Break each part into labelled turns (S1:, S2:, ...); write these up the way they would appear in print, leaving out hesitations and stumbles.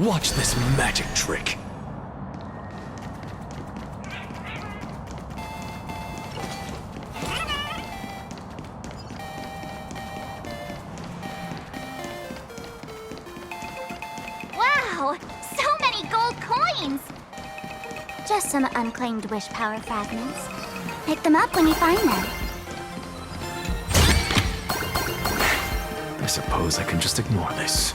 S1: Watch this magic trick.
S2: Wow! So many gold coins! Just some unclaimed wish power fragments. Pick them up when you find them.
S1: I suppose I can just ignore this.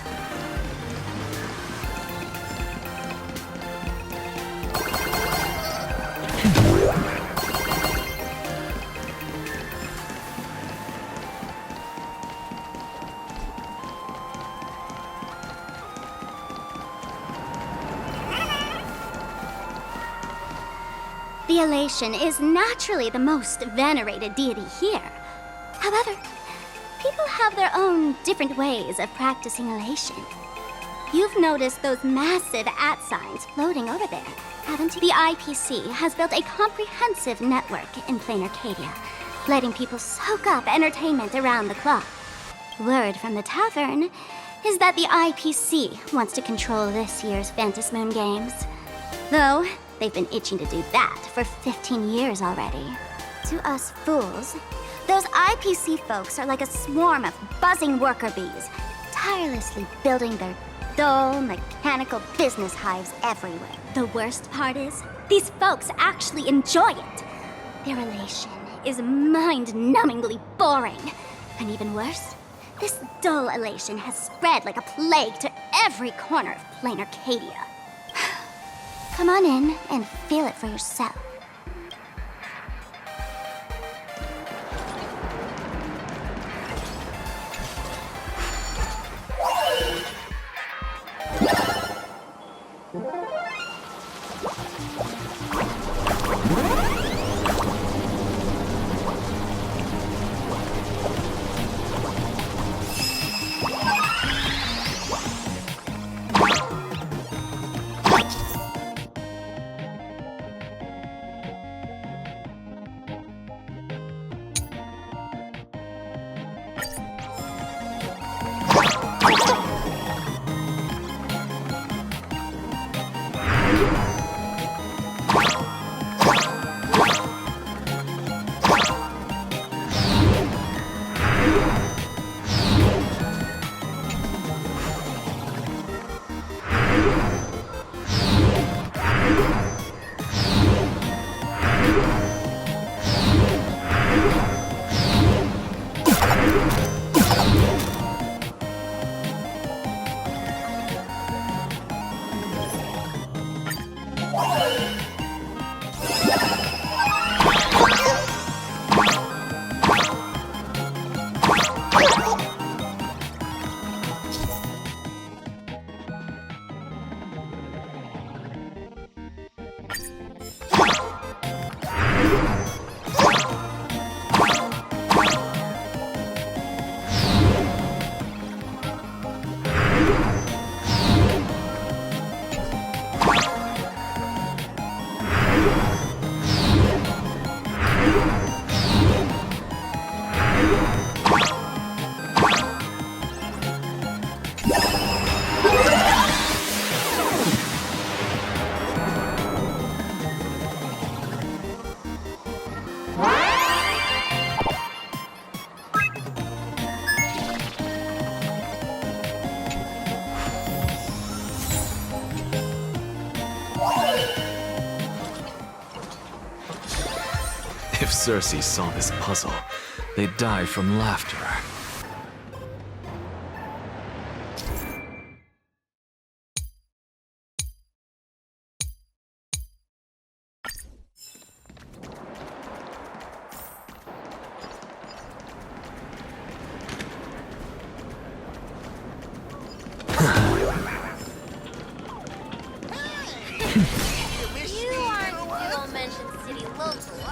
S2: The elation is naturally the most venerated deity here. However, people have their own different ways of practicing elation. You've noticed those massive @signs floating over there, haven't you? The IPC has built a comprehensive network in Planarcadia, letting people soak up entertainment around the clock. Word from the tavern is that the IPC wants to control this year's Phantasmoon Games. Though, they've been itching to do that for 15 years already. To us fools, those IPC folks are like a swarm of buzzing worker bees, tirelessly building their dull, mechanical business hives everywhere. The worst part is, these folks actually enjoy it. Their elation is mind-numbingly boring. And even worse, this dull elation has spread like a plague to every corner of Planarcadia. Come on in and feel it for yourself.
S1: If Circe saw this puzzle, they'd die from laughter.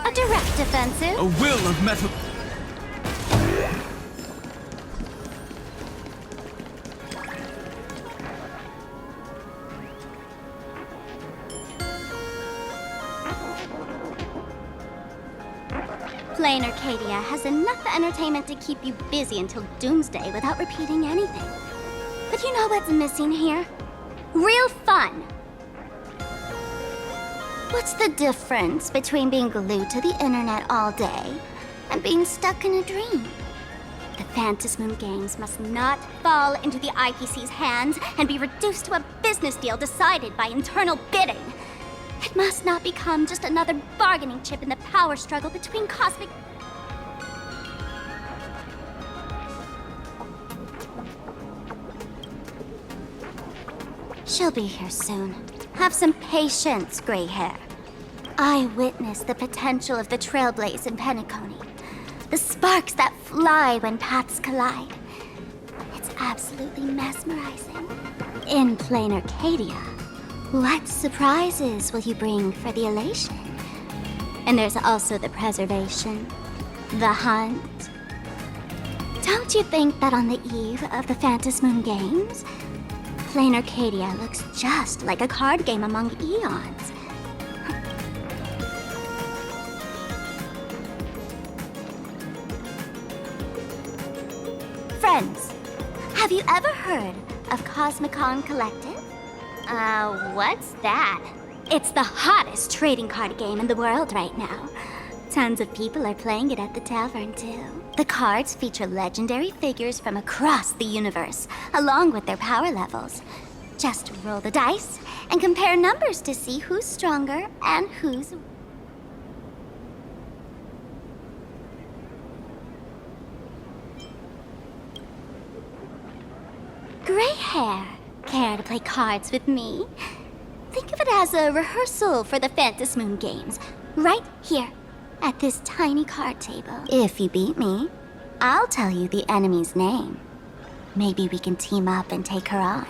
S2: A direct offensive?
S1: A will of metal.
S2: Planarcadia has enough entertainment to keep you busy until doomsday without repeating anything. But you know what's missing here? Real fun. What's the difference between being glued to the internet all day and being stuck in a dream? The Phantasmoon Games must not fall into the IPC's hands and be reduced to a business deal decided by internal bidding. It must not become just another bargaining chip in the power struggle between cosmic... She'll be here soon. Have some patience, gray hair. I witnessed the potential of the Trailblaze in Penacony. The sparks that fly when paths collide. It's absolutely mesmerizing. In Planarcadia, what surprises will you bring for the elation? And there's also the preservation, the hunt. Don't you think that on the eve of the Phantasmoon Games, Planarcadia looks just like a card game among eons? Friends, have you ever heard of Cosmicon Collective? What's that? It's the hottest trading card game in the world right now. Tons of people are playing it at the tavern, too. The cards feature legendary figures from across the universe, along with their power levels. Just roll the dice and compare numbers to see who's stronger and who's... Gray hair. Care to play cards with me? Think of it as a rehearsal for the Phantasmoon Games, right here, at this tiny card table. If you beat me, I'll tell you the enemy's name. Maybe we can team up and take her on.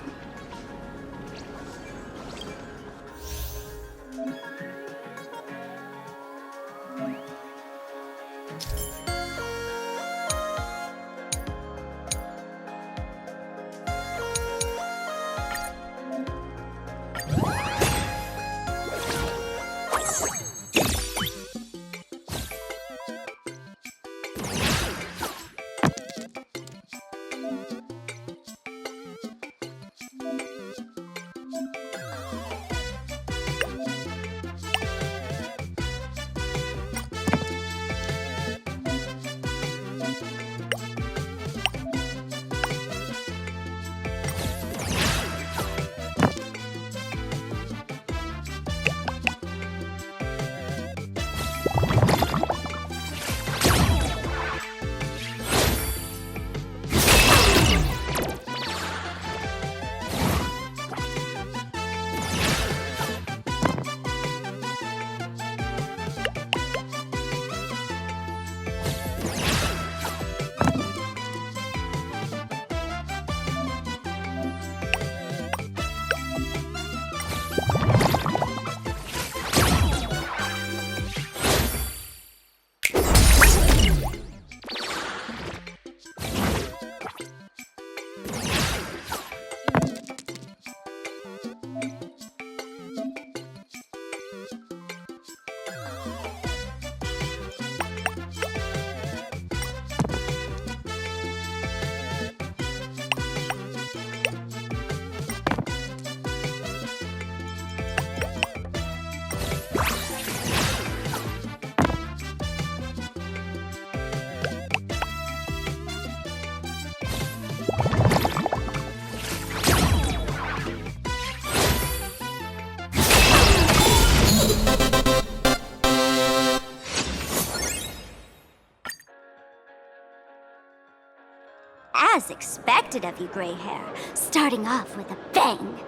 S2: As expected of you, gray hair, starting off with a bang.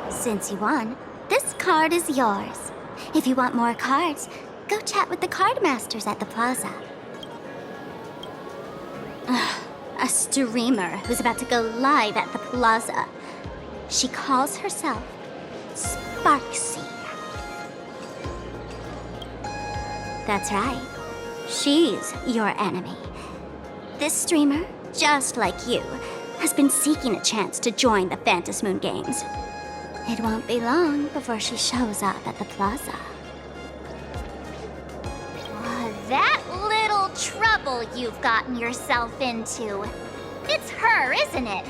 S2: Since you won, this card is yours. If you want more cards, go chat with the card masters at the plaza. A streamer who's about to go live at the plaza. She calls herself Sparxie. That's right. She's your enemy. This streamer, just like you, has been seeking a chance to join the Phantasmoon Games. It won't be long before she shows up at the plaza. That little trouble you've gotten yourself into. It's her, isn't it?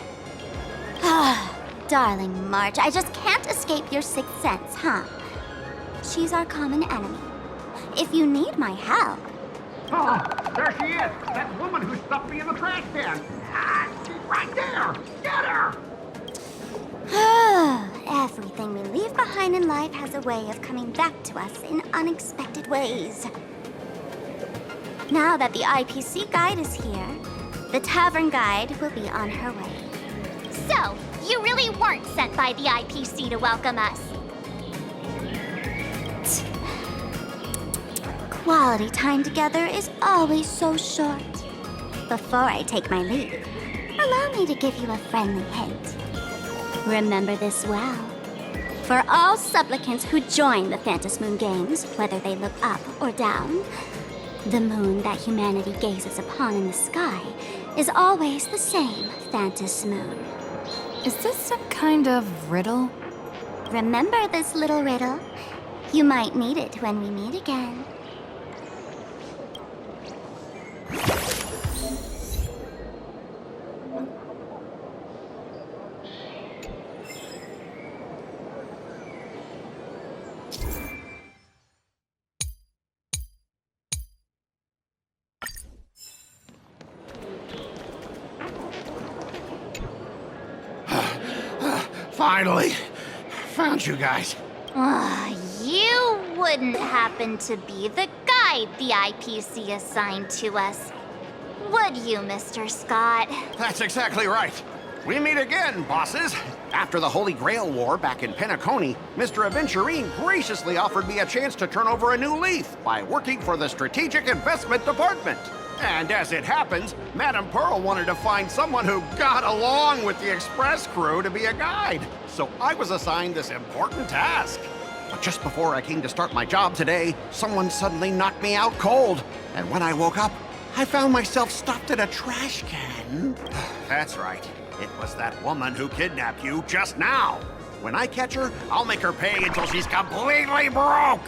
S2: darling March, I just can't escape your sixth sense, huh? She's our common enemy. If you need my help...
S3: Oh, there she is! That woman who stuffed me in the trash can! Ah, she's right there! Get her!
S2: Everything we leave behind in life has a way of coming back to us in unexpected ways. Now that the IPC guide is here, the tavern guide will be on her way.
S4: So, you really weren't sent by the IPC to welcome us.
S2: Quality time together is always so short. Before I take my leave, allow me to give you a friendly hint. Remember this well. For all supplicants who join the Phantom Moon Games, whether they look up or down, the moon that humanity gazes upon in the sky is always the same Phantom Moon.
S5: Is this some kind of riddle?
S2: Remember this little riddle? You might need it when we meet again.
S3: Finally! Found you guys.
S4: You wouldn't happen to be the guide the IPC assigned to us, would you, Mr. Scott?
S3: That's exactly right. We meet again, bosses. After the Holy Grail War back in Penacony, Mr. Aventurine graciously offered me a chance to turn over a new leaf by working for the Strategic Investment Department. And as it happens, Madame Pearl wanted to find someone who got along with the Express crew to be a guide. So I was assigned this important task. But just before I came to start my job today, someone suddenly knocked me out cold. And when I woke up, I found myself stuffed in a trash can. That's right. It was that woman who kidnapped you just now. When I catch her, I'll make her pay until she's completely broke.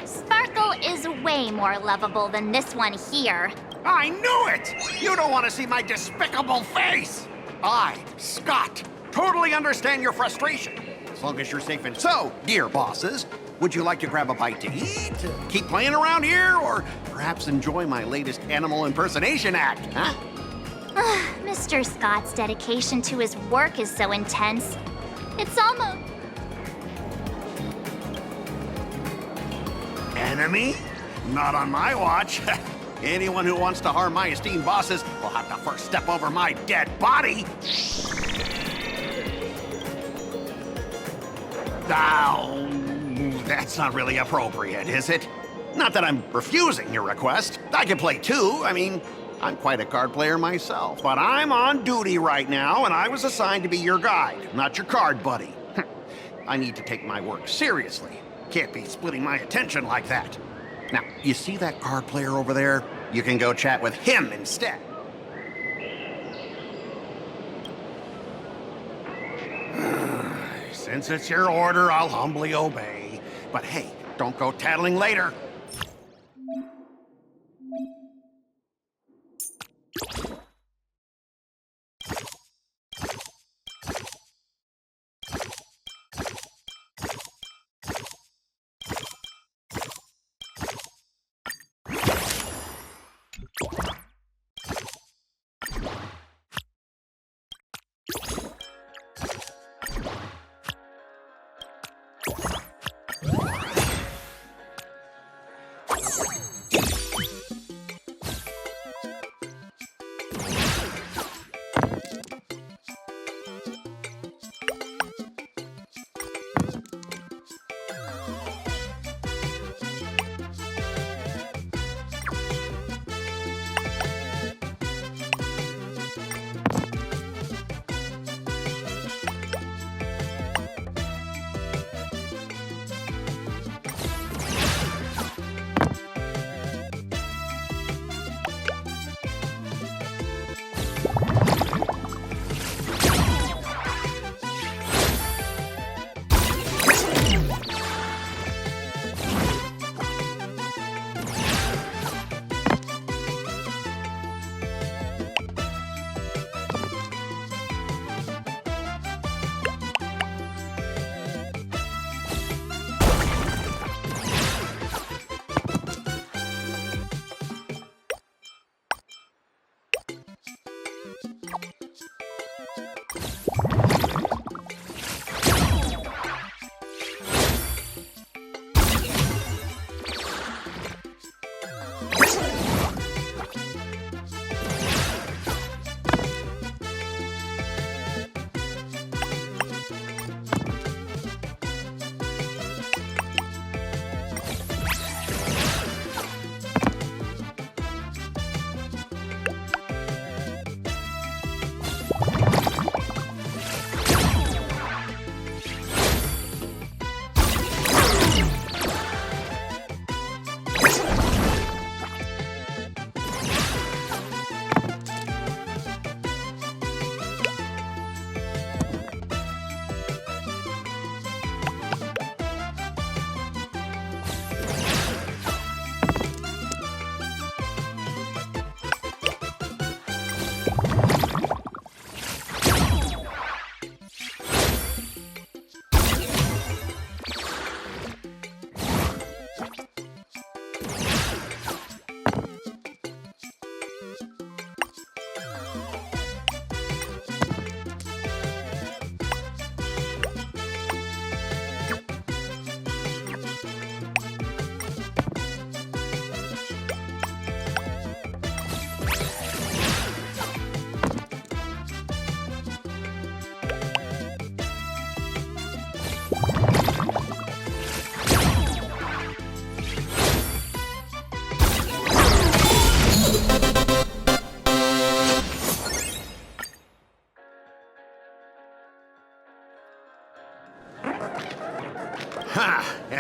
S4: Sparkle is way more lovable than this one here.
S3: I knew it! You don't want to see my despicable face! I, Scott, totally understand your frustration. As long as you're safe and so, dear bosses, would you like to grab a bite to eat? Keep playing around here? Or perhaps enjoy my latest animal impersonation act, huh?
S4: Mr. Scott's dedication to his work is so intense. It's almost...
S3: Enemy? Not on my watch. Anyone who wants to harm my esteemed bosses will have to first step over my dead body. Oh, that's not really appropriate, is it? Not that I'm refusing your request. I can play too. I mean, I'm quite a card player myself. But I'm on duty right now, and I was assigned to be your guide, not your card buddy. I need to take my work seriously. Can't be splitting my attention like that. Now, you see that card player over there? You can go chat with him instead. Since it's your order, I'll humbly obey. But hey, don't go tattling later.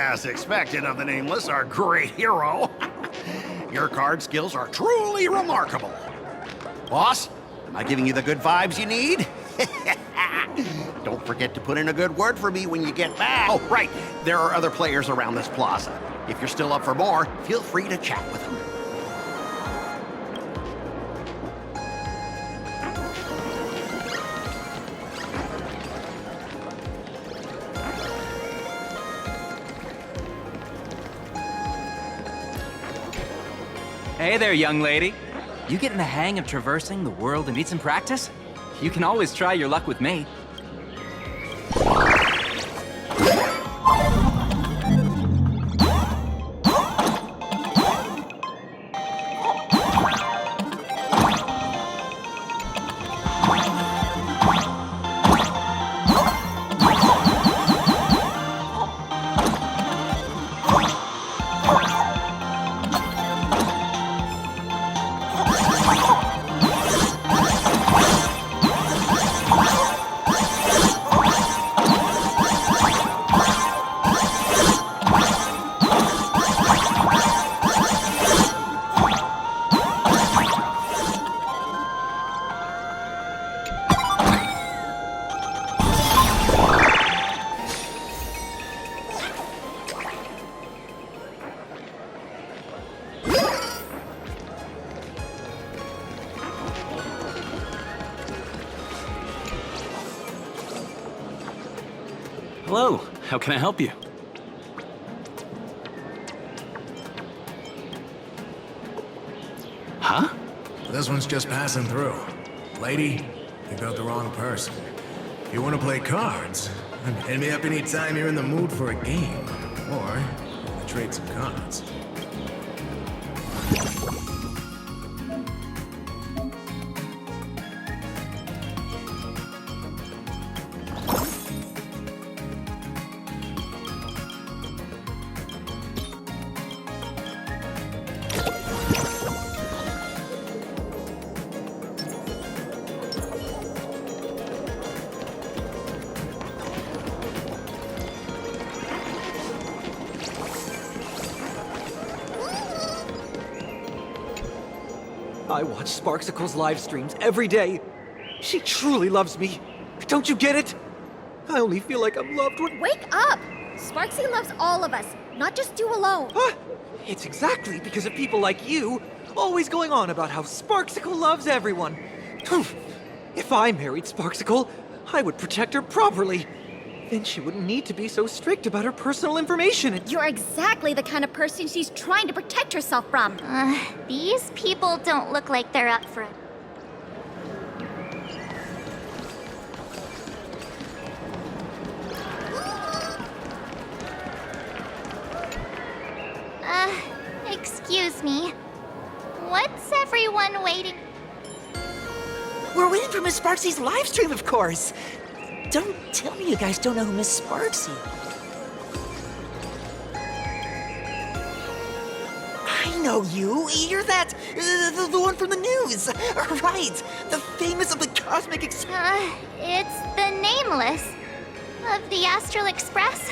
S3: As expected of the Nameless, our great hero. Your card skills are truly remarkable. Boss, am I giving you the good vibes you need? Don't forget to put in a good word for me when you get back. Oh, right. There are other players around this plaza. If you're still up for more, feel free to chat with them.
S6: Hey there, young lady. You getting the hang of traversing the world and need some practice? You can always try your luck with me.
S1: Hello, how can I help you? Huh?
S7: This one's just passing through. Lady, you got the wrong person. If you want to play cards, hit me up anytime you're in the mood for a game. Or trade some cards.
S8: I watch Sparxicle's live streams every day. She truly loves me. Don't you get it? I only feel like I'm loved when...
S9: Wake up! Sparxie loves all of us, not just you alone.
S8: Huh? It's exactly because of people like you, always going on about how Sparxicle loves everyone. If I married Sparxicle, I would protect her properly. Then she wouldn't need to be so strict about her personal information.
S9: You're exactly the kind of person she's trying to protect herself from.
S4: These people don't look like they're up for it. Excuse me. What's everyone waiting?
S10: We're waiting for Miss Sparxie's live stream, of course. Don't tell me you guys don't know who Miss Sparxie. I know you. You're that, the one from the news. Right, the famous of the Cosmic Express.
S4: It's the Nameless of the Astral Express.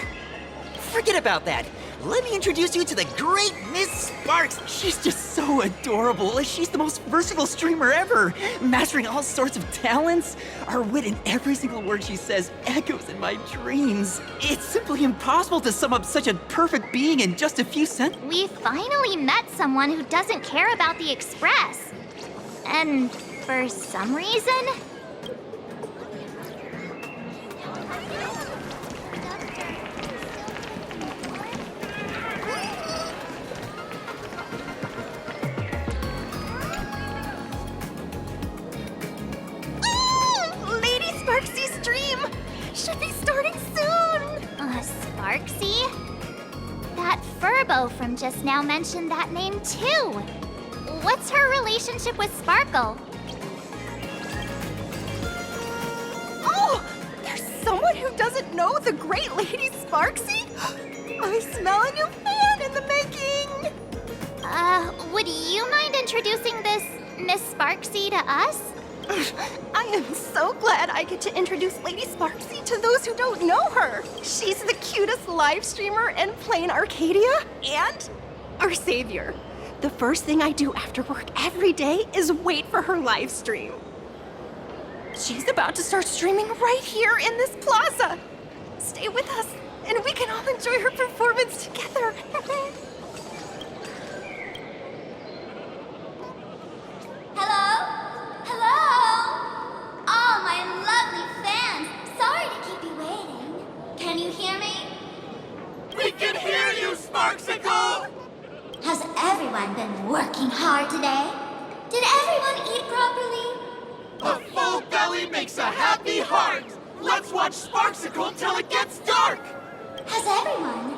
S10: Forget about that. Let me introduce you to the great Miss Sparks. She's just so adorable. She's the most versatile streamer ever, mastering all sorts of talents. Her wit in every single word she says echoes in my dreams. It's simply impossible to sum up such a perfect being in just a few sentences.
S4: We finally met someone who doesn't care about the Express. And for some reason...
S9: Sparxie's stream should be starting soon!
S4: Sparxie? That Furbo from just now mentioned that name too. What's her relationship with Sparkle?
S9: Oh! There's someone who doesn't know the great Lady Sparxie? I smell a new fan in the making!
S4: Would you mind introducing this Miss Sparxie to us?
S9: I am so glad I get to introduce Lady Sparxie to those who don't know her. She's the cutest live streamer in Planarcadia and our savior. The first thing I do after work every day is wait for her live stream. She's about to start streaming right here in this plaza. Stay with us, and we can all enjoy her performance together.
S2: Hello? Hello? Oh, my lovely fans. Sorry to keep you waiting. Can you hear me?
S11: We can hear you, Sparxicle!
S2: Has everyone been working hard today? Did everyone eat properly?
S11: A full belly makes a happy heart! Let's watch Sparxicle till it gets dark!
S2: Has everyone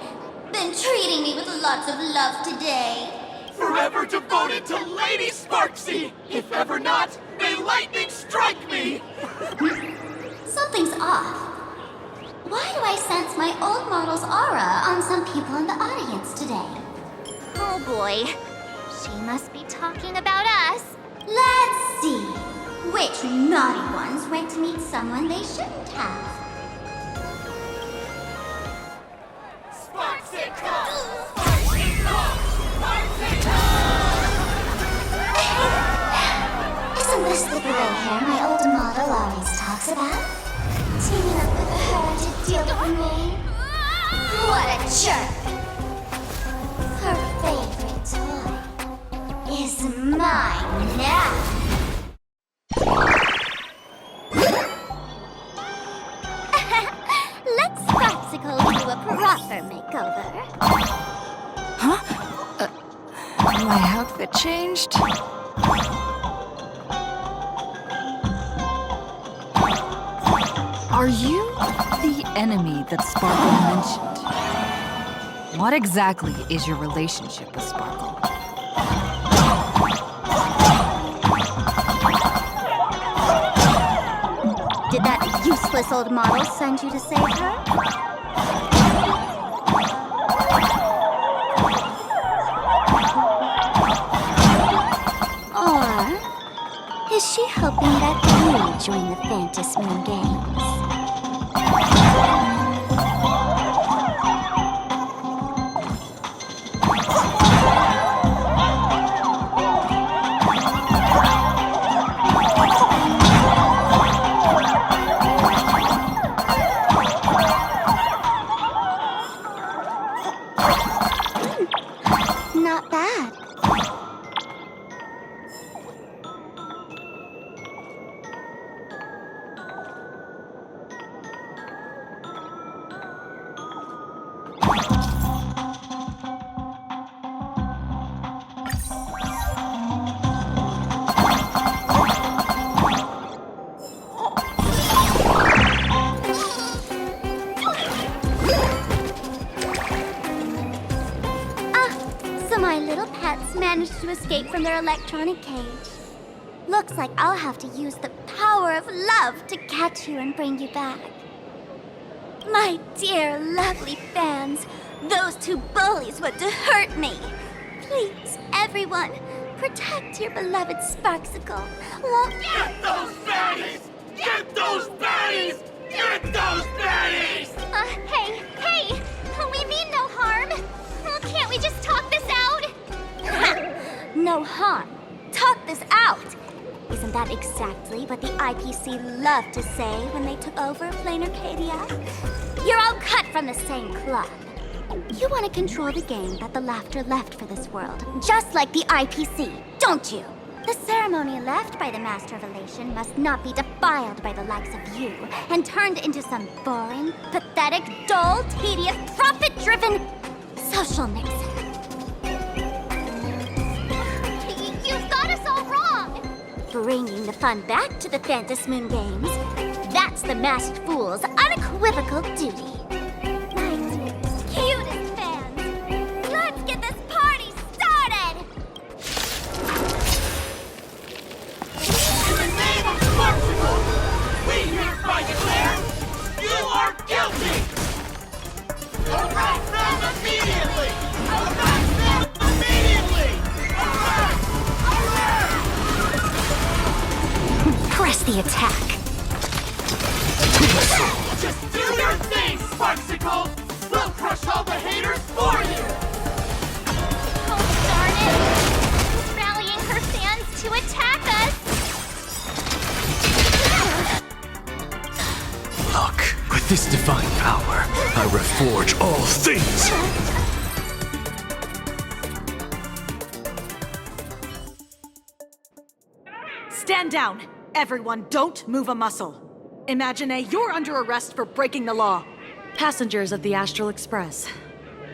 S2: been treating me with lots of love today?
S11: Forever devoted to Lady Sparxie! If ever not, may lightning strike me!
S2: Something's off. Why do I sense my old model's aura on some people in the audience today?
S4: Oh boy. She must be talking about us.
S2: Let's see. Which naughty ones went to meet someone they shouldn't have?
S11: Sparxicle! Sparxicle! Sparxicle!
S2: Isn't this the gray hair my old model always talks about? Teaming up with her to deal with me? What a jerk! Her favorite toy is mine now. Let's Sparxicle do a proper makeover.
S5: Huh? My outfit changed? Are you the enemy that Sparkle mentioned? What exactly is your relationship with Sparkle?
S2: Did that useless old model send you to save her? Or is she hoping that you join the Phantasm Games? Not bad. So my little pets managed to escape from their electronic cage. Looks like I'll have to use the power of love to catch you and bring you back. My dear, lovely fans, those two bullies want to hurt me. Please, everyone, protect your beloved Sparxicle.
S11: Get those baddies! Get those baddies! Get those baddies!
S4: Hey! We mean no harm. Can't we just talk this out?
S2: No harm. Talk this out. Isn't that exactly what the IPC loved to say when they took over Planarcadia? You're all cut from the same cloth. You want to control the game that the laughter left for this world, just like the IPC, don't you? The ceremony left by the Master of Elation must not be defiled by the likes of you and turned into some boring, pathetic, dull, tedious, profit-driven social mixer.
S4: You've got us all wrong!
S2: Bringing the fun back to the Phantasm Games, that's the Masked Fool's unequivocal duty. My dearest, cutest fans, let's get this party started!
S11: In the name of Sparxicle, we hereby declare you are guilty! Arrest them immediately! Arrest them immediately! Arrest! Arrest!
S2: the attack.
S11: Just do your thing, Sparxicle! We'll crush all the haters for you!
S4: Oh, darn it! Rallying her fans to attack us!
S1: Look, with this divine power, I reforge all things!
S12: Stand down! Everyone, don't move a muscle. Imagine you're under arrest for breaking the law. Passengers of the Astral Express.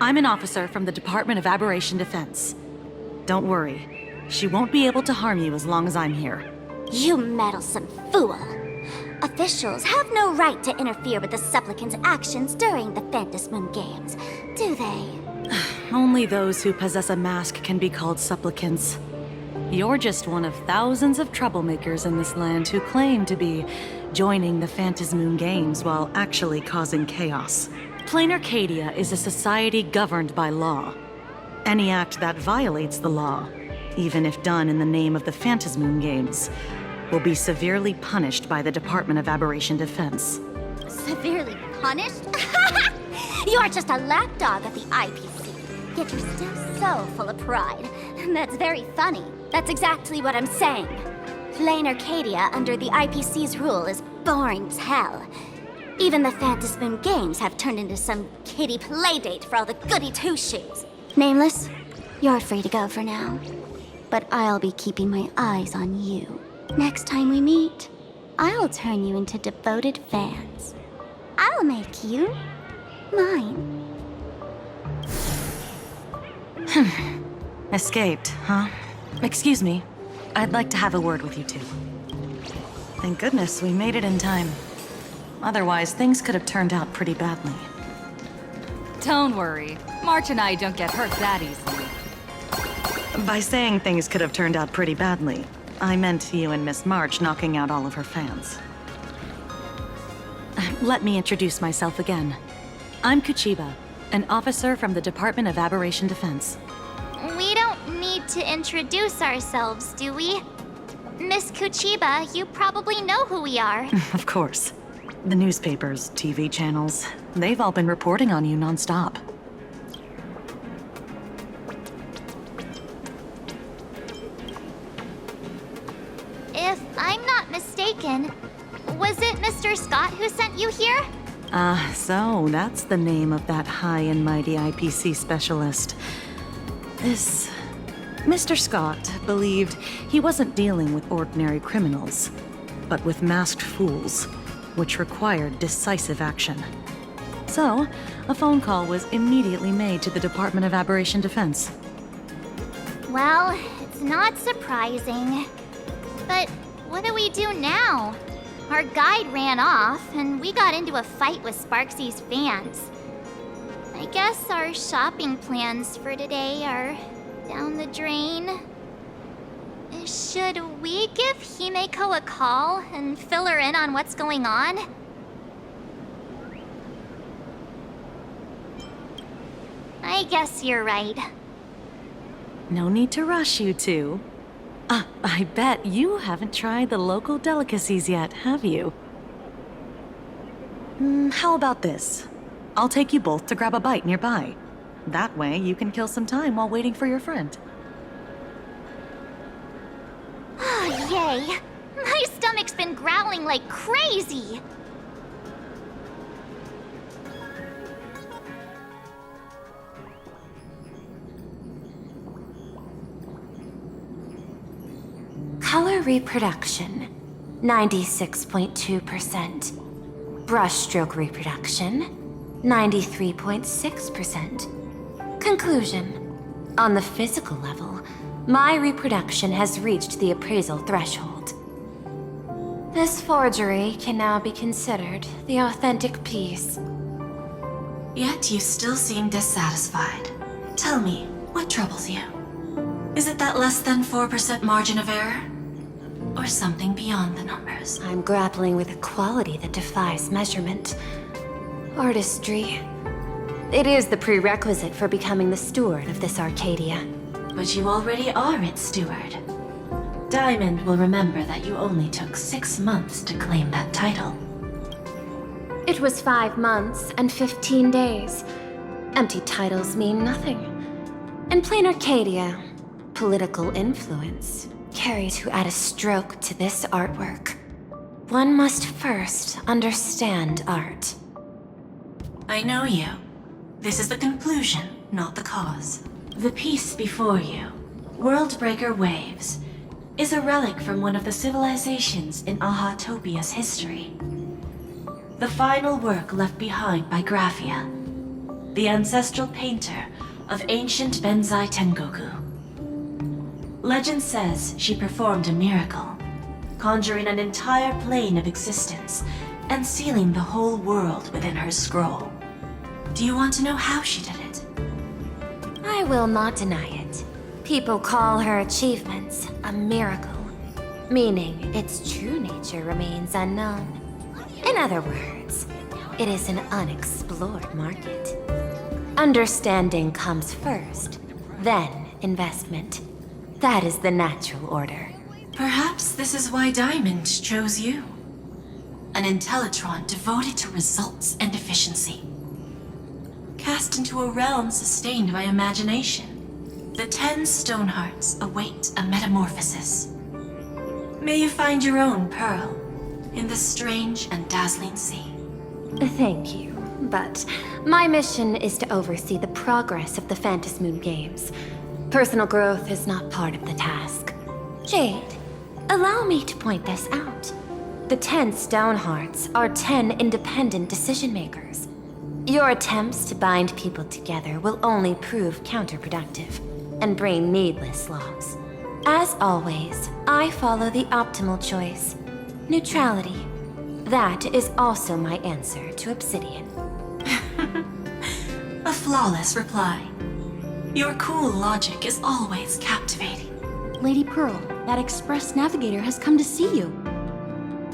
S12: I'm an officer from the Department of Aberration Defense. Don't worry. She won't be able to harm you as long as I'm here.
S2: You meddlesome fool. Officials have no right to interfere with the supplicants' actions during the Phantasmoon Games, do they?
S12: Only those who possess a mask can be called supplicants. You're just one of thousands of troublemakers in this land who claim to be joining the Phantasmoon Games while actually causing chaos. Planarcadia is a society governed by law. Any act that violates the law, even if done in the name of the Phantasmoon Games, will be severely punished by the Department of Aberration Defense.
S2: Severely punished? You're just a lapdog of the IPC, yet you're still so full of pride. That's very funny. That's exactly what I'm saying. Planarcadia under the IPC's rule is boring as hell. Even the Phantasmoon Games have turned into some kiddie playdate for all the goody two-shoes. Nameless, you're free to go for now. But I'll be keeping my eyes on you. Next time we meet, I'll turn you into devoted fans. I'll make you mine.
S12: Escaped, huh? Excuse me. I'd like to have a word with you two. Thank goodness we made it in time. Otherwise, things could have turned out pretty badly.
S5: Don't worry. March and I don't get hurt that easily.
S12: By saying things could have turned out pretty badly, I meant you and Miss March knocking out all of her fans. Let me introduce myself again. I'm Kuchiba, an officer from the Department of Aberration Defense.
S4: We don't need to introduce ourselves, do we? Miss Kuchiba, you probably know who we are.
S12: Of course. The newspapers, TV channels, they've all been reporting on you nonstop.
S4: If I'm not mistaken, was it Mr. Scott who sent you here?
S12: So that's the name of that high and mighty IPC specialist. This Mr. Scott believed he wasn't dealing with ordinary criminals, but with masked fools, which required decisive action. So, a phone call was immediately made to the Department of Aberration Defense.
S4: Well, it's not surprising. But what do we do now? Our guide ran off, and we got into a fight with Sparxie's fans. I guess our shopping plans for today are down the drain. Should we give Himeko a call and fill her in on what's going on? I guess you're right.
S12: No need to rush, you two. I bet you haven't tried the local delicacies yet, have you? How about this? I'll take you both to grab a bite nearby. That way, you can kill some time while waiting for your friend.
S4: Oh, yay! My stomach's been growling like crazy!
S13: Color reproduction, 96.2%. Brushstroke reproduction, 93.6%. Conclusion. On the physical level, my reproduction has reached the appraisal threshold. This forgery can now be considered the authentic piece. Yet you still seem dissatisfied. Tell me, what troubles you? Is it that less than 4% margin of error? Or something beyond the numbers? I'm grappling with a quality that defies measurement. Artistry. It is the prerequisite for becoming the steward of this Arcadia. But you already are its steward. Diamond will remember that you only took 6 months to claim that title. It was 5 months and 15 days. Empty titles mean nothing. In Planarcadia, political influence carries who add a stroke to this artwork. One must first understand art. I know you. This is the conclusion, not the cause. The piece before you, Worldbreaker Waves, is a relic from one of the civilizations in Ahatopia's history. The final work left behind by Graphia, the ancestral painter of ancient Benzai Tengoku. Legend says she performed a miracle, conjuring an entire plane of existence and sealing the whole world within her scroll. Do you want to know how she did it? I will not deny it. People call her achievements a miracle, meaning its true nature remains unknown. In other words, it is an unexplored market. Understanding comes first, then investment. That is the natural order. Perhaps this is why Diamond chose you. An Intellitron devoted to results and efficiency. Cast into a realm sustained by imagination, the 10 Stonehearts await a metamorphosis. May you find your own pearl in this strange and dazzling sea. Thank you, but my mission is to oversee the progress of the Phantasmoon Games. Personal growth is not part of the task. Jade, allow me to point this out. The 10 Stonehearts are 10 independent decision-makers. Your attempts to bind people together will only prove counterproductive and bring needless loss. As always, I follow the optimal choice. Neutrality. That is also my answer to Obsidian. A flawless reply. Your cool logic is always captivating.
S5: Lady Pearl, that Express Navigator has come to see you.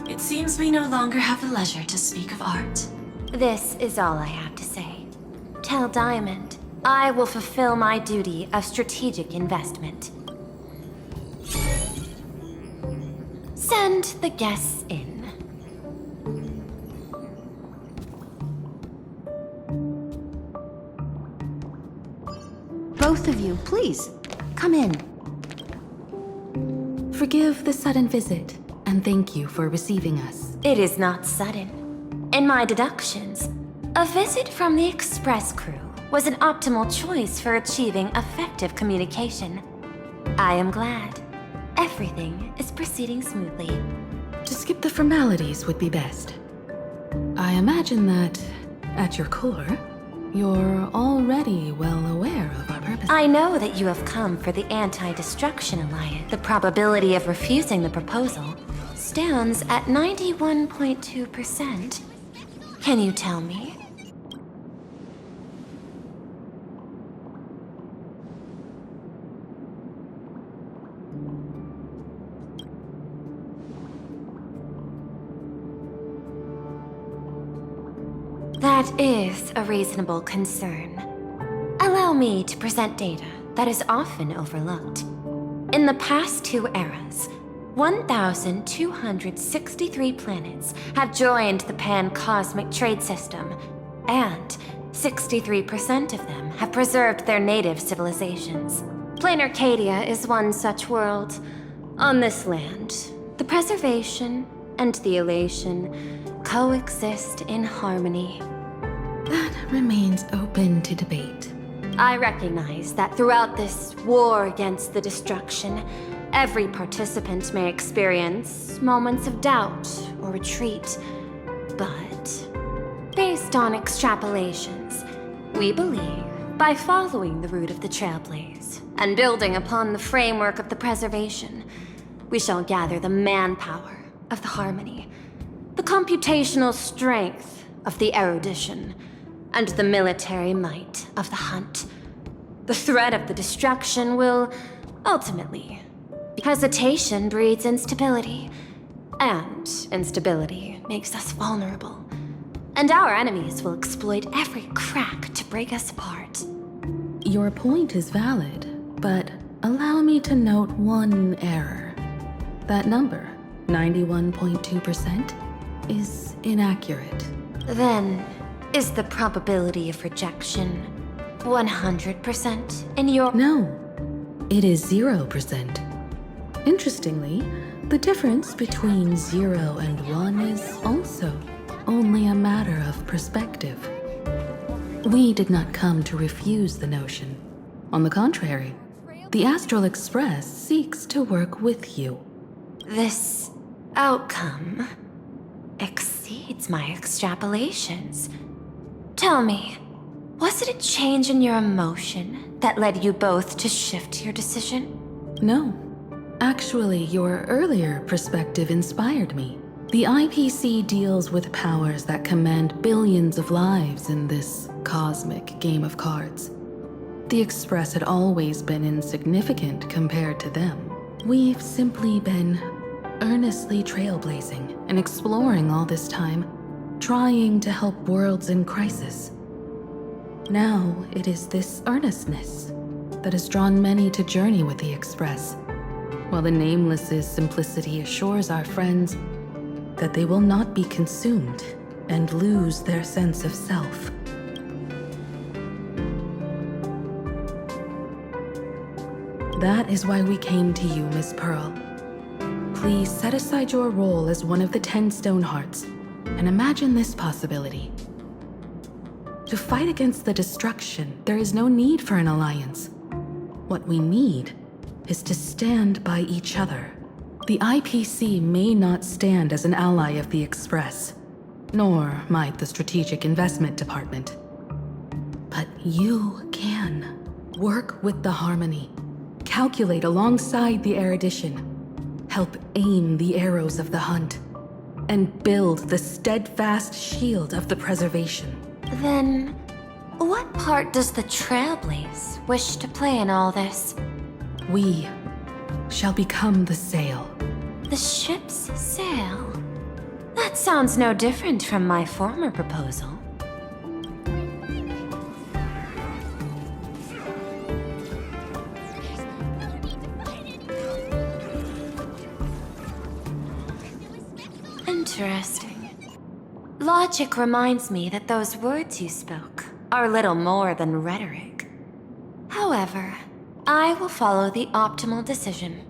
S13: It seems we no longer have the leisure to speak of art. This is all I have to say. Tell Diamond, I will fulfill my duty of strategic investment. Send the guests in.
S5: Both of you, please, come in. Forgive the sudden visit, and thank you for receiving us.
S13: It is not sudden. In my deductions, a visit from the Express crew was an optimal choice for achieving effective communication. I am glad. Everything is proceeding smoothly.
S5: To skip the formalities would be best. I imagine that, at your core, you're already well aware of our purpose.
S13: I know that you have come for the Anti-Destruction Alliance. The probability of refusing the proposal stands at 91.2%. Can you tell me? That is a reasonable concern. Allow me to present data that is often overlooked. In the past 2 eras, 1,263 planets have joined the Pan-Cosmic Trade System, and 63% of them have preserved their native civilizations. Planarcadia is one such world. On this land, the preservation and the elation coexist in harmony.
S5: That remains open to debate.
S13: I recognize that throughout this war against the destruction, every participant may experience moments of doubt or retreat. But, based on extrapolations, we believe by following the route of the Trailblaze and building upon the framework of the preservation, we shall gather the manpower of the harmony, the computational strength of the erudition, and the military might of the hunt. The threat of the destruction will, ultimately, hesitation breeds instability, and instability makes us vulnerable. And our enemies will exploit every crack to break us apart.
S5: Your point is valid, but allow me to note one error. That number, 91.2%, is inaccurate.
S13: Then, is the probability of rejection 100% in your...
S5: No, it is 0%. Interestingly, the difference between 0 and 1 is also only a matter of perspective. We did not come to refuse the notion. On the contrary, the Astral Express seeks to work with you.
S13: This outcome exceeds my extrapolations. Tell me, was it a change in your emotion that led you both to shift your decision?
S5: No. Actually, your earlier perspective inspired me. The IPC deals with powers that command billions of lives in this cosmic game of cards. The Express had always been insignificant compared to them. We've simply been earnestly trailblazing and exploring all this time, trying to help worlds in crisis. Now it is this earnestness that has drawn many to journey with the Express, while the Nameless's simplicity assures our friends that they will not be consumed and lose their sense of self. That is why we came to you, Miss Pearl. Please set aside your role as one of the 10 Stonehearts and imagine this possibility. To fight against the destruction, there is no need for an alliance. What we need is to stand by each other. The IPC may not stand as an ally of the Express, nor might the Strategic Investment Department. But you can work with the Harmony, calculate alongside the erudition, help aim the arrows of the hunt, and build the steadfast shield of the preservation.
S13: Then, what part does the Trailblaze wish to play in all this?
S5: We shall become the sail.
S13: The ship's sail? That sounds no different from my former proposal. Interesting. Logic reminds me that those words you spoke are little more than rhetoric. However, I will follow the optimal decision.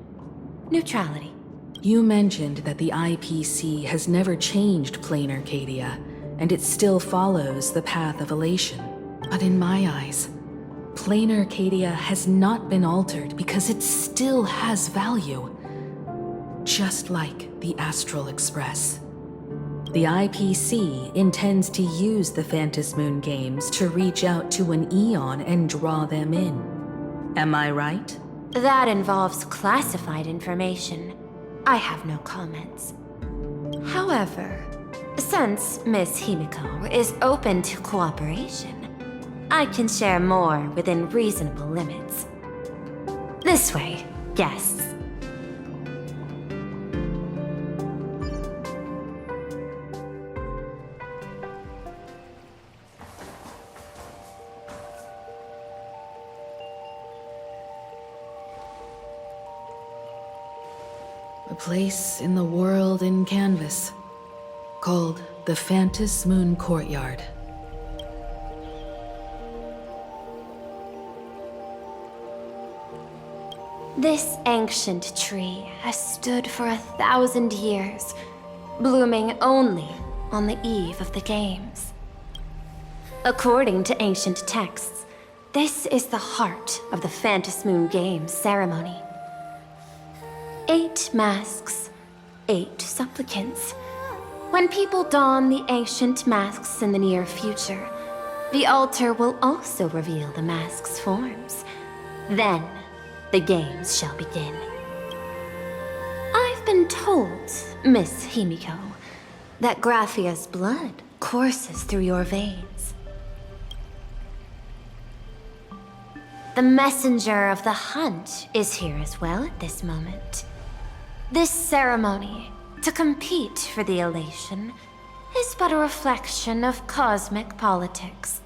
S13: Neutrality.
S5: You mentioned that the IPC has never changed Planarcadia, and it still follows the path of elation. But in my eyes, Planarcadia has not been altered because it still has value. Just like the Astral Express. The IPC intends to use the Phantasmoon games to reach out to an Eon and draw them in. Am I right?
S13: That involves classified information. I have no comments. However, since Miss Himiko is open to cooperation, I can share more within reasonable limits. This way, guests.
S5: A place in the world in canvas, called the Phantasmoon Courtyard.
S13: This ancient tree has stood for 1,000 years, blooming only on the eve of the games. According to ancient texts, this is the heart of the Phantasmoon Games ceremony. 8 masks, 8 supplicants. When people don the ancient masks in the near future, the altar will also reveal the masks' forms. Then, the games shall begin. I've been told, Miss Himiko, that Graphia's blood courses through your veins. The messenger of the hunt is here as well at this moment. This ceremony, to compete for the elation, is but a reflection of cosmic politics.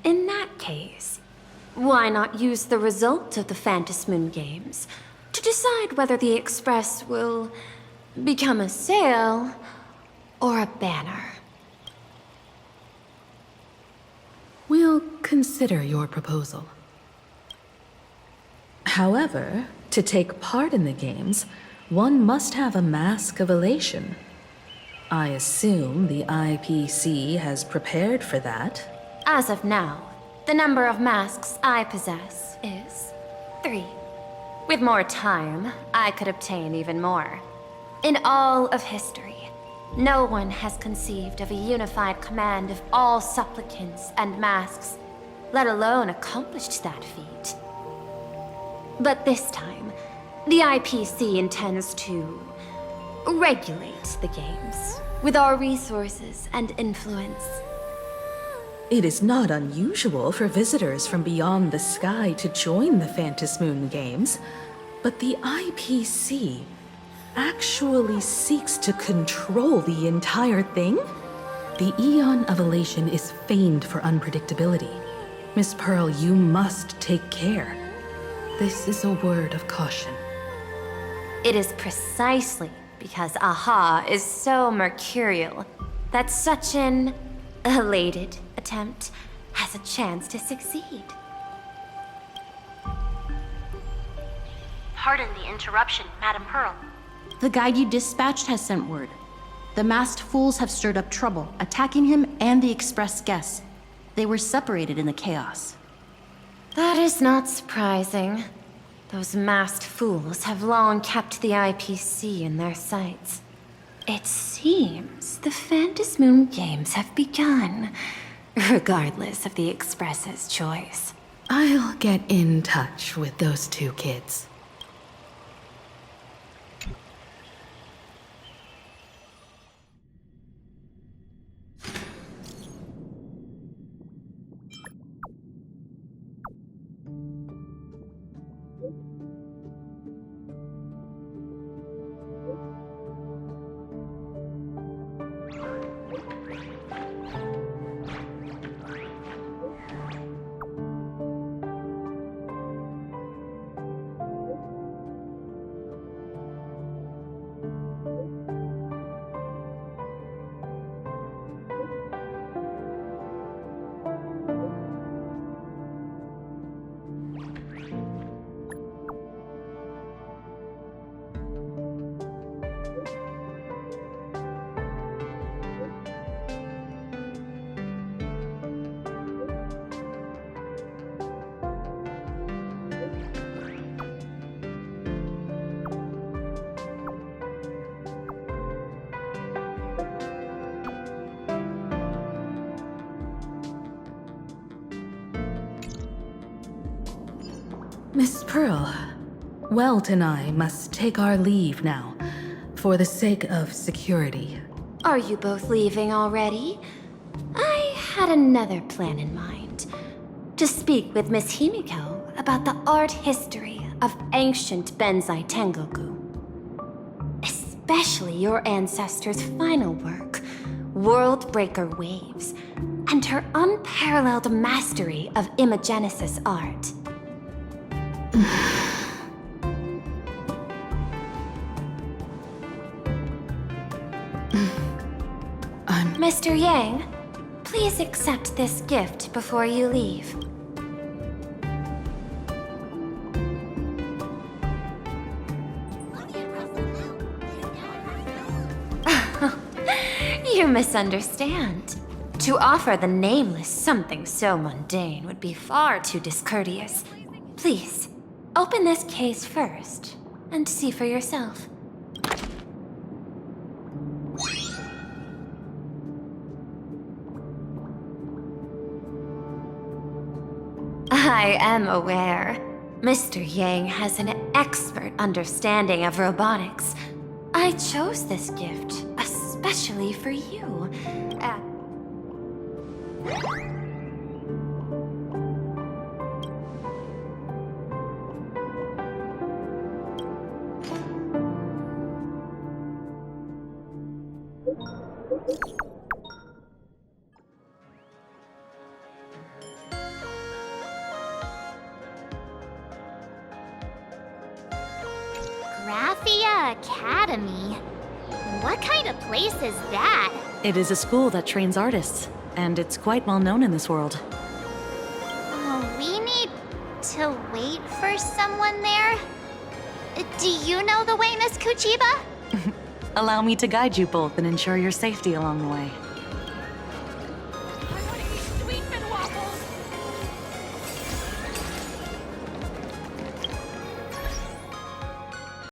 S13: In that case, why not use the result of the Phantasmoon Games to decide whether the Express will become a sail or a banner.
S5: We'll consider your proposal. However, to take part in the games, one must have a mask of elation. I assume the IPC has prepared for that.
S13: As of now, the number of masks I possess is 3. With more time, I could obtain even more. In all of history, no one has conceived of a unified command of all supplicants and masks, let alone accomplished that feat. But this time, the IPC intends to regulate the games with our resources and influence.
S5: It is not unusual for visitors from beyond the sky to join the Phantasmoon Games, but the IPC actually seeks to control the entire thing? The Eon of Elation is famed for unpredictability. Miss Pearl, you must take care. This is a word of caution.
S13: It is precisely because Aha is so mercurial that such an elated attempt has a chance to succeed.
S14: Pardon the interruption, Madam Pearl.
S15: The guide you dispatched has sent word. The masked fools have stirred up trouble, attacking him and the Express guests. They were separated in the chaos.
S13: That is not surprising. Those masked fools have long kept the IPC in their sights. It seems the Phantasmoon Games have begun, regardless of the Express's choice.
S5: I'll get in touch with those 2 kids. Miss Pearl, Welt and I must take our leave now, for the sake of security.
S13: Are you both leaving already? I had another plan in mind. To speak with Miss Himiko about the art history of ancient Benzai Tengoku. Especially your ancestors' final work, World Breaker Waves, and her unparalleled mastery of imagenesis art. Mr. Yang, please accept this gift before you leave. You misunderstand. To offer the nameless something so mundane would be far too discourteous. Please, open this case first and see for yourself. I am aware. Mr. Yang has an expert understanding of robotics. I chose this gift especially for you.
S4: Academy? What kind of place is that?
S12: It is a school that trains artists, and it's quite well known in this world.
S4: We need to wait for someone there? Do you know the way, Miss Kuchiba?
S12: Allow me to guide you both and ensure your safety along the way.